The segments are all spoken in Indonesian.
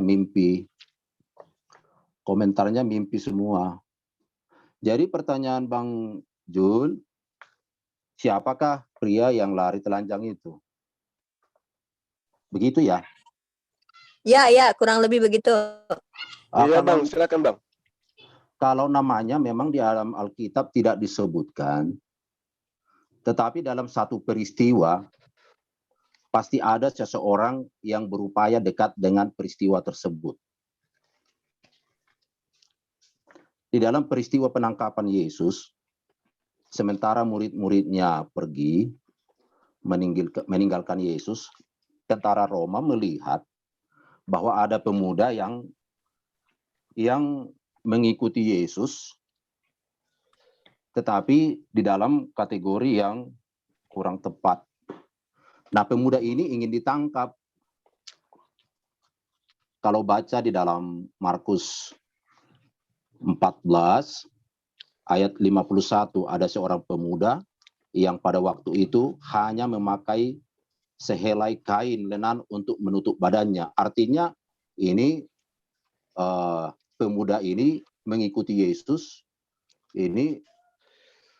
mimpi. Komentarnya mimpi semua. Jadi pertanyaan Bang Jul, siapakah pria yang lari telanjang itu? Begitu ya? Ya, kurang lebih begitu. Iya Bang, silakan Bang. Kalau namanya memang di dalam Alkitab tidak disebutkan, tetapi dalam satu peristiwa, pasti ada seseorang yang berupaya dekat dengan peristiwa tersebut. Di dalam peristiwa penangkapan Yesus, sementara murid-muridnya pergi meninggalkan Yesus, tentara Roma melihat bahwa ada pemuda yang mengikuti Yesus, tetapi di dalam kategori yang kurang tepat. Nah, pemuda ini ingin ditangkap. Kalau baca di dalam Markus 14 ayat 51, ada seorang pemuda yang pada waktu itu hanya memakai sehelai kain lenan untuk menutup badannya. Artinya ini pemuda ini mengikuti Yesus, ini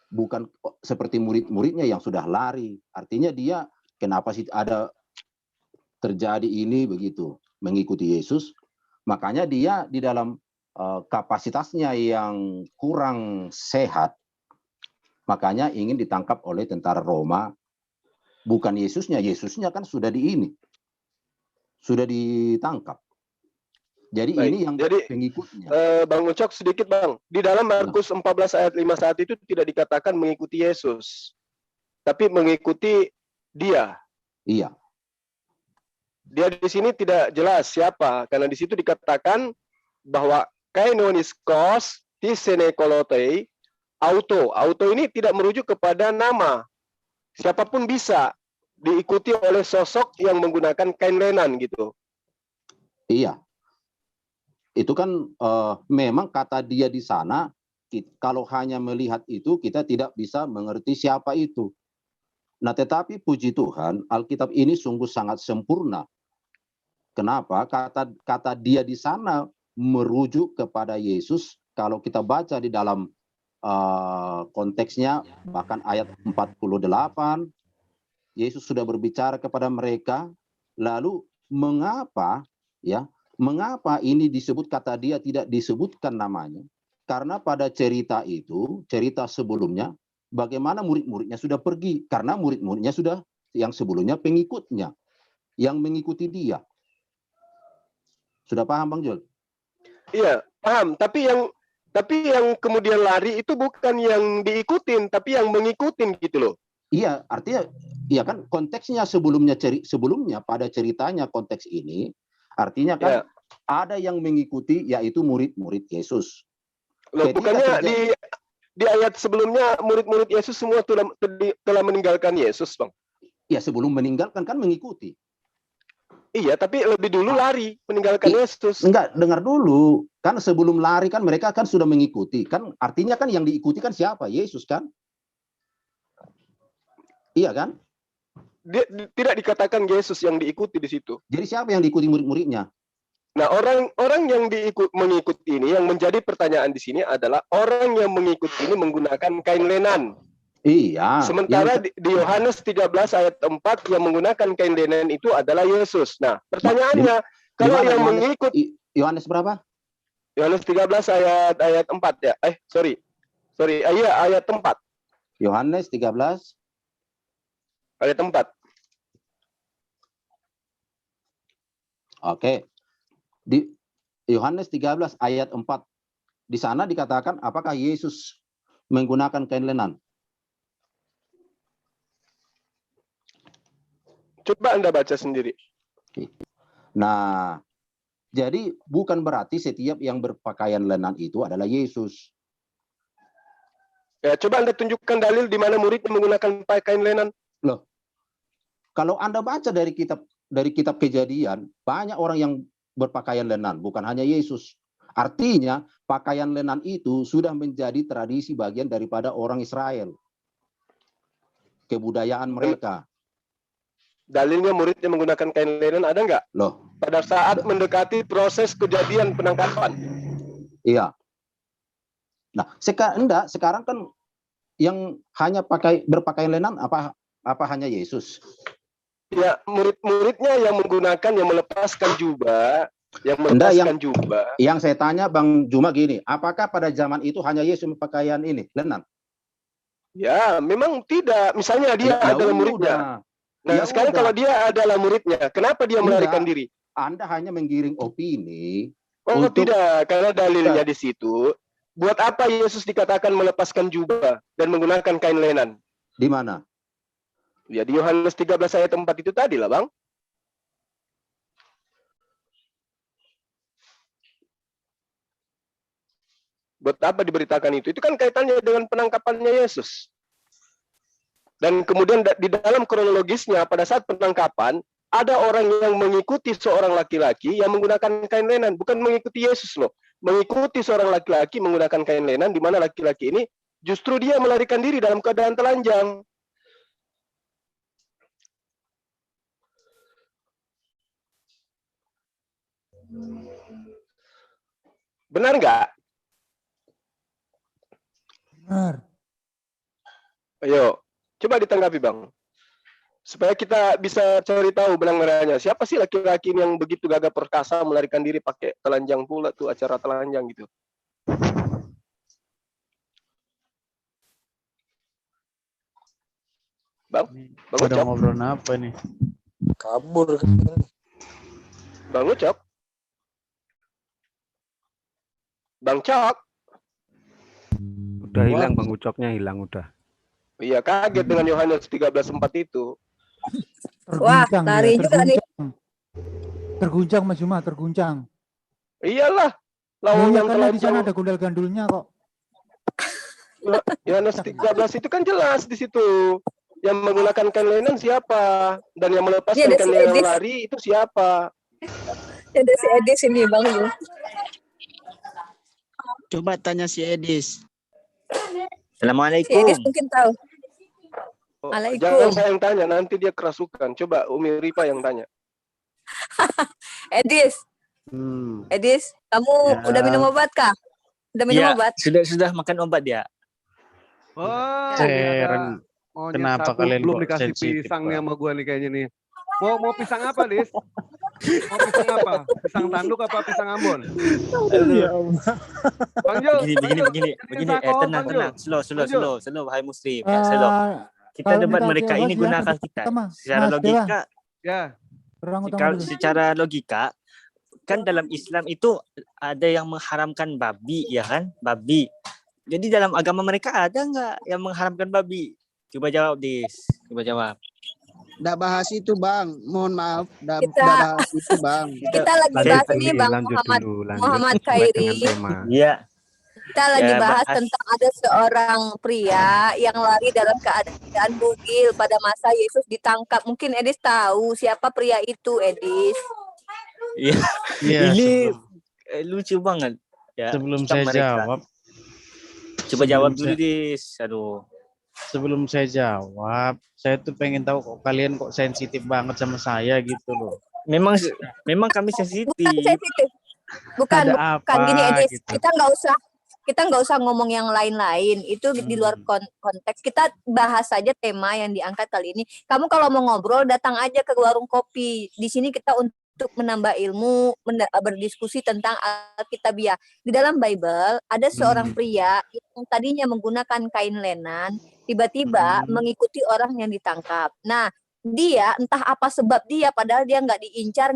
bukan seperti murid-muridnya yang sudah lari. Artinya dia, kenapa sih ada terjadi ini begitu, mengikuti Yesus. Makanya dia di dalam kapasitasnya yang kurang sehat, makanya ingin ditangkap oleh tentara Roma. Bukan Yesusnya kan sudah ditangkap. Jadi baik, ini yang pengikutnya. Bang Ucok sedikit Bang, di dalam Markus 14 ayat 51 itu tidak dikatakan mengikuti Yesus, tapi mengikuti dia. Iya. Dia di sini tidak jelas siapa, karena di situ dikatakan bahwa kainoniskos tisenekolote auto ini tidak merujuk kepada nama. Siapapun bisa diikuti oleh sosok yang menggunakan kain lenan gitu. Iya. Itu kan memang kata dia di sana, kalau hanya melihat itu kita tidak bisa mengerti siapa itu. Nah, tetapi puji Tuhan, Alkitab ini sungguh sangat sempurna. Kenapa? Kata dia di sana merujuk kepada Yesus. Kalau kita baca di dalam konteksnya, bahkan ayat 48, Yesus sudah berbicara kepada mereka. Lalu mengapa ini disebut, kata dia tidak disebutkan namanya? Karena pada cerita itu, cerita sebelumnya, bagaimana murid-muridnya sudah pergi. Karena murid-muridnya sudah, yang sebelumnya pengikutnya, yang mengikuti dia. Sudah paham Bang Jul? Iya, paham. Tapi yang kemudian lari itu bukan yang diikutin, tapi yang mengikutin gitu loh. Iya, artinya, iya kan konteksnya sebelumnya pada ceritanya konteks ini, artinya kan ada yang mengikuti, yaitu murid-murid Yesus. Loh, bukannya di ayat sebelumnya murid-murid Yesus semua telah meninggalkan Yesus, Bang? Ya, sebelum meninggalkan kan mengikuti. Iya, tapi lebih dulu lari meninggalkan Yesus. Enggak, dengar dulu. Kan sebelum lari kan mereka kan sudah mengikuti. Kan artinya kan yang diikuti kan siapa? Yesus kan? Iya kan? Tidak dikatakan Yesus yang diikuti di situ. Jadi siapa yang diikuti murid-muridnya? Nah, orang yang mengikuti ini, yang menjadi pertanyaan di sini adalah orang yang mengikuti ini menggunakan kain lenan. Iya. Sementara di Yohanes 13 ayat 4 yang menggunakan kain lenan itu adalah Yesus. Nah, pertanyaannya, kalau yang mengikuti Yohanes berapa? Yohanes 13 ayat 4 ya. Iya, ayat 4. Yohanes 13 ayat 4. Oke. Di Yohanes 13 ayat 4. Di sana dikatakan apakah Yesus menggunakan kain lenan? Coba Anda baca sendiri. Nah, jadi bukan berarti setiap yang berpakaian lenan itu adalah Yesus. Ya, coba Anda tunjukkan dalil di mana murid menggunakan kain lenan. Loh, kalau Anda baca dari kitab Kejadian, banyak orang yang berpakaian lenan, bukan hanya Yesus. Artinya, pakaian lenan itu sudah menjadi tradisi bagian daripada orang Israel. Kebudayaan mereka. Dalilnya muridnya menggunakan kain lenan ada nggak? Loh, pada saat mendekati proses kejadian penangkapan. Iya. Nah, sekarang kan yang hanya berpakaian lenan apa hanya Yesus? Ya, murid-muridnya yang menggunakan, yang melepaskan jubah, jubah. Yang saya tanya Bang Juma gini, apakah pada zaman itu hanya Yesus berpakaian ini lenan? Ya, memang tidak. Misalnya dia adalah muridnya. Nah, sekarang kalau dia adalah muridnya, kenapa dia melarikan diri? Anda hanya menggiring opini. Oh, tidak, karena dalilnya di situ. Buat apa Yesus dikatakan melepaskan jubah dan menggunakan kain lenan? Di mana? Ya, di Yohanes 13 ayat 4 itu tadi lah, Bang. Buat apa diberitakan itu? Itu kan kaitannya dengan penangkapannya Yesus. Dan kemudian di dalam kronologisnya, pada saat penangkapan, ada orang yang mengikuti seorang laki-laki yang menggunakan kain lenan. Bukan mengikuti Yesus loh. Mengikuti seorang laki-laki menggunakan kain lenan, di mana laki-laki ini justru dia melarikan diri dalam keadaan telanjang. Benar nggak? Benar. Ayo, coba ditanggapi, Bang. Supaya kita bisa cari tahu benang merahnya. Siapa sih laki-laki yang begitu gagah perkasa melarikan diri pakai telanjang pula tuh, acara telanjang gitu. Bang Udah Ucok. ngobrol apa nih? Kabur. Bang Ucok. Bang Cok. Udah hilang Bang Ucoknya, hilang udah. Iya, kaget dengan Yohanes 13:4 itu. Wah, lari juga nih. Terguncang Mas Juma, terguncang. Iyalah. Lawang yang karena di sana telanjang. ada gundal-gandulnya kok. Yohanes 13 itu kan jelas di situ. Yang menggunakan kain lenan siapa? Dan yang melepaskan Iya, ada kain si lenan Edis. lari itu siapa? Ada si Edis ini Bang Yu. Coba tanya si Edis. Si Assalamualaikum. Edis mungkin tahu. Oh, Waalaikum. jangan saya yang tanya, nanti dia kerasukan. Coba Umi Ripa yang tanya. Edis, Edis, kamu Ya. udah minum obat kah? Udah minum Ya, obat? sudah makan obat ya. Oh, Ceren. monyet Kenapa satu kalian belum kok dikasih sensitif, pisang Pak? nih sama gua nih kayaknya nih. Mau pisang apa, Dis? Mau pisang apa? Pisang tanduk apa pisang Ambon? Bang Jo, Begini. Tenang. Slow, wahai muslim. Ya, slow. Kita kalau debat minta mereka jawab ini ya, gunakan kita. sama. Secara Mas logika, Ya, Orang utama kalau dulu. secara logika kan dalam Islam itu ada yang mengharamkan babi, ya kan? Babi. Jadi dalam agama mereka ada nggak yang mengharamkan babi? Coba jawab, Dis. Coba jawab. Nggak bahas itu Bang, mohon maaf. Nggak Kita- bahas itu Bang. Kita lagi bahas ini Bang Muhammad Khairi. Iya. Kita lagi Ya, bahas bahas. tentang ada seorang pria yang lari dalam keadaan bugil pada masa Yesus ditangkap. Mungkin Edis tahu siapa pria itu, Edis. Iya. Iya, Ini lucu banget. Ya, sebelum tentang saya mereka. jawab, Coba jawab dulu, saya- Dis. Aduh. sebelum saya jawab, saya tuh pengen tahu kok kalian kok sensitif banget sama saya gitu loh. Memang kami Bukan sensitif. sensitif. Bukan Ada apa gini Edis. gitu. Kita nggak usah ngomong yang lain-lain. Itu di luar konteks. Kita bahas saja tema yang diangkat kali ini. Kamu kalau mau ngobrol datang aja ke warung kopi. Di sini kita untuk menambah ilmu, berdiskusi tentang Alkitabiah. Di dalam Bible ada seorang pria yang tadinya menggunakan kain lenan, tiba-tiba mengikuti orang yang ditangkap. Nah, dia entah apa sebab dia, padahal dia nggak diincar,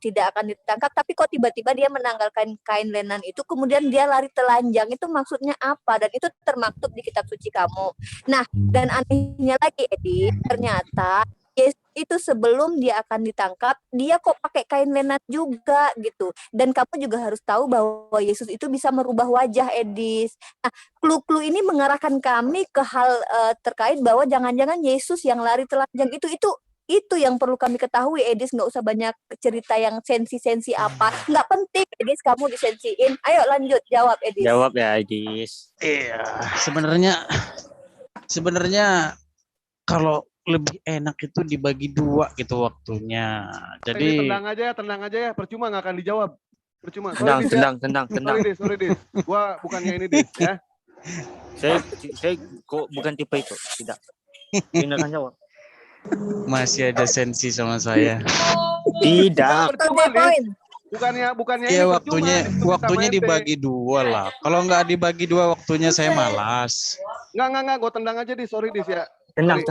tidak akan ditangkap, tapi kok tiba-tiba dia menanggalkan kain lenan itu, kemudian dia lari telanjang. Itu maksudnya apa? Dan itu termaktub di kitab suci kamu. Nah, dan anehnya lagi, Edi, ternyata Yesus itu sebelum dia akan ditangkap, dia kok pakai kain lenan juga gitu. Dan kamu juga harus tahu bahwa Yesus itu bisa merubah wajah, Edis. Nah, clue-clue ini mengarahkan kami ke hal terkait bahwa jangan-jangan Yesus yang lari telanjang itu yang perlu kami ketahui, Edis. Nggak usah banyak cerita yang sensi-sensi apa. Nggak penting, Edis, kamu disensiin. Ayo lanjut, jawab, Edis. Jawab ya, Dis. Iya, sebenarnya kalau lebih enak itu dibagi dua gitu waktunya. Ini Jadi tendang aja ya. Percuma nggak akan dijawab. Percuma. Sorry, Dis, ya. Tendang. Sorry, Dis. Gua bukannya ini, Dis, ya. Saya kok bukan tipe itu. Tidak. Beneran jawab. masih ada sensi sama saya. Tidak. Percuma, Dis. Bukannya Iya, ini waktunya dibagi dua lah. Kalau nggak dibagi dua waktunya saya malas. Enggak, gua tendang aja, Dis. Sorry, Dis, ya. Tenang.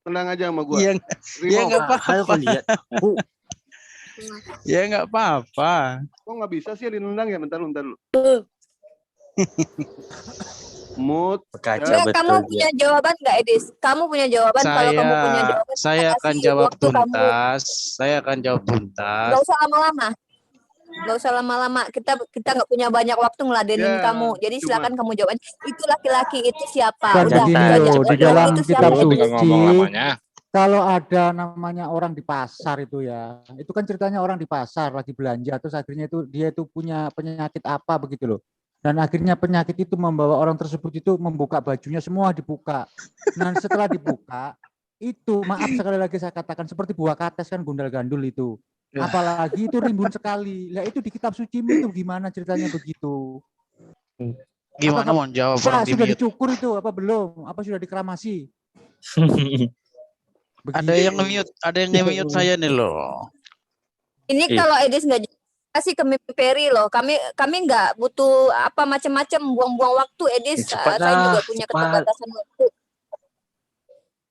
Tendang aja sama gua. Iya, ya nggak Ayo kau apa-apa. lihat. Ya nggak apa-apa. Kok nggak bisa sih ditendang ya? Bentar dulu. Mood. Kaca Nggak, betul kamu dia. punya jawaban nggak, Edis? Kamu punya jawaban? Kalau kamu punya jawaban, Saya kita akan kasih jawab waktu kamu. tuntas. Saya akan jawab tuntas. Nggak usah lama-lama. Kita nggak punya banyak waktu ngeladenin Ya, kamu. Jadi cuma- silakan kamu jawab. Itu laki-laki itu siapa? Kan Udah, begini itu aja. loh, di dalam Itu kitab siapa? suci, kalau ada namanya orang di pasar itu ya, itu kan ceritanya orang di pasar lagi belanja, terus akhirnya itu dia itu punya penyakit apa begitu loh. Dan akhirnya penyakit itu membawa orang tersebut itu membuka bajunya semua dibuka. Nah setelah dibuka, itu maaf sekali lagi saya katakan seperti buah kates kan gundal gandul itu. Apalagi itu rimbun sekali. Lah itu di kitab suci itu gimana ceritanya begitu? Gimana mau jawab orang Pak, sudah di-mute? dicukur itu apa belum? Apa sudah dikeramasi? Ada yang nge-mute saya nih loh. Ini kalau Edis nggak jawab, kasih ke Mimi Peri loh. Kami nggak butuh apa macam-macam buang-buang waktu, Edis. Cepat Saya juga lah, punya cepat. keterbatasan waktu.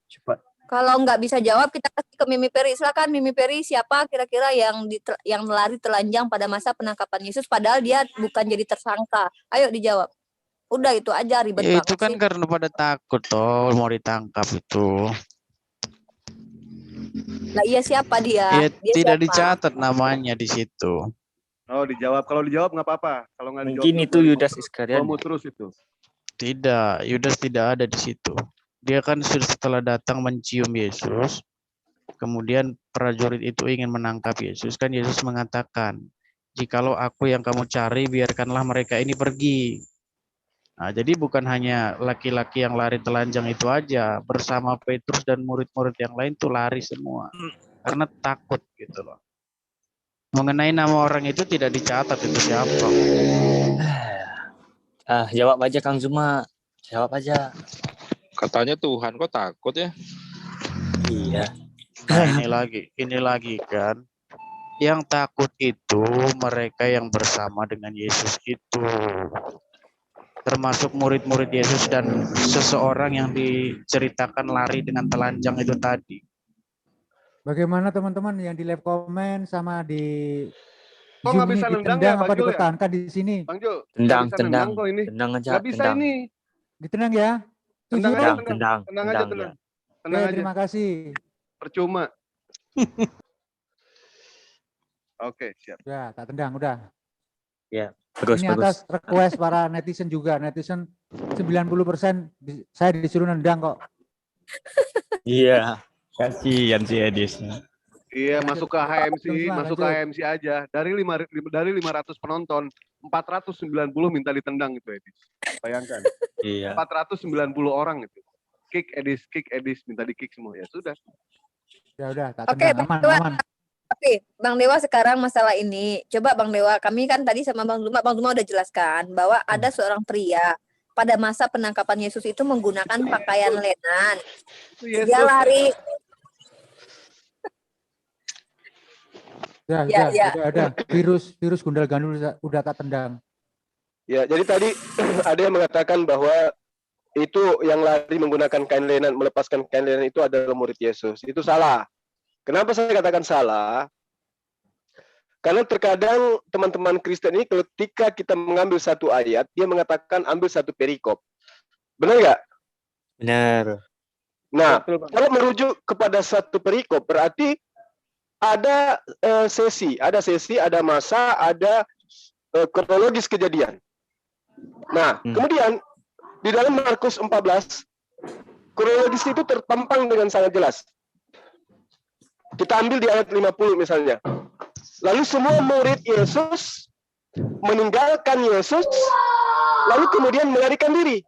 Cepat. Kalau nggak bisa jawab, kita kasih ke Mimi Peri. Silakan Mimi Peri, siapa kira-kira yang lari telanjang pada masa penangkapan Yesus, padahal dia bukan jadi tersangka. Ayo dijawab. Udah itu aja, ribet Ya, banget itu kan sih. karena pada takut toh mau ditangkap itu. Lah iya siapa dia? Ya, Dia tidak siapa? dicatat namanya di situ. Oh, dijawab. Kalau dijawab nggak apa-apa. Kalau nggak dijawab, Mungkin itu Yudas Iskariot. Kamu terus itu. Tidak, Yudas tidak ada di situ. Dia kan setelah datang mencium Yesus, kemudian prajurit itu ingin menangkap Yesus, kan Yesus mengatakan, jikalau aku yang kamu cari, biarkanlah mereka ini pergi. Nah, jadi bukan hanya laki-laki yang lari telanjang itu aja, bersama Petrus dan murid-murid yang lain tuh lari semua, karena takut gitu loh. Mengenai nama orang itu tidak dicatat itu siapa. Jawab aja Kang Zuma. Jawab aja. Katanya Tuhan kok takut ya? Iya. Nah, ini lagi kan. Yang takut itu mereka yang bersama dengan Yesus itu. Termasuk murid-murid Yesus dan seseorang yang diceritakan lari dengan telanjang itu tadi. Bagaimana teman-teman yang di live comment sama di Kok Zoom nggak ini bisa nendang ditendang ya, apa Bang Jul ya? dipertahankan di sini? Bang Jo, Tendang, nggak bisa tendang. nendang kok ini. Tendang aja, Nggak bisa tendang. ini. Ditendang ya? Tendang Setuju, aja, Bang? Tendang. Tendang aja, tendang. Oke, Tendang aja. terima kasih. Percuma. Oke, siap. Ya, tak tendang udah. Bagus, Ini bagus. atas request para netizen juga. Netizen 90% saya disuruh nendang kok. Iya. Kasihan si Edis. Iya, masuk ke HMC, Lanjut, masuk ke lanjut. HMC aja. Dari 500 penonton, 490 minta ditendang itu, Edis. Bayangkan. Iya. 490 orang itu. Kick Edis, minta di-kick semua. Ya sudah. Ya udah, tak Oke, tendang. Aman, Bang Dewa. aman. Oke, Bang Dewa sekarang masalah ini. Coba Bang Dewa, kami kan tadi sama Bang Duma udah jelaskan bahwa ada seorang pria pada masa penangkapan Yesus itu menggunakan pakaian lenan. Itu Dia Yesus. lari. Ya, udah. Virus gundal gandul udah tak tendang. Ya, jadi tadi ada yang mengatakan bahwa itu yang lari menggunakan kain lenan, melepaskan kain lenan itu adalah murid Yesus. Itu salah. Kenapa saya katakan salah? Karena terkadang teman-teman Kristen ini ketika kita mengambil satu ayat, dia mengatakan ambil satu perikop. Benar nggak? Benar. Nah, kalau merujuk kepada satu perikop, berarti ada sesi, ada masa, ada kronologis kejadian. Nah, kemudian di dalam Markus 14, kronologis itu terpampang dengan sangat jelas. Kita ambil di ayat 50 misalnya. Lalu semua murid Yesus meninggalkan Yesus, lalu kemudian melarikan diri.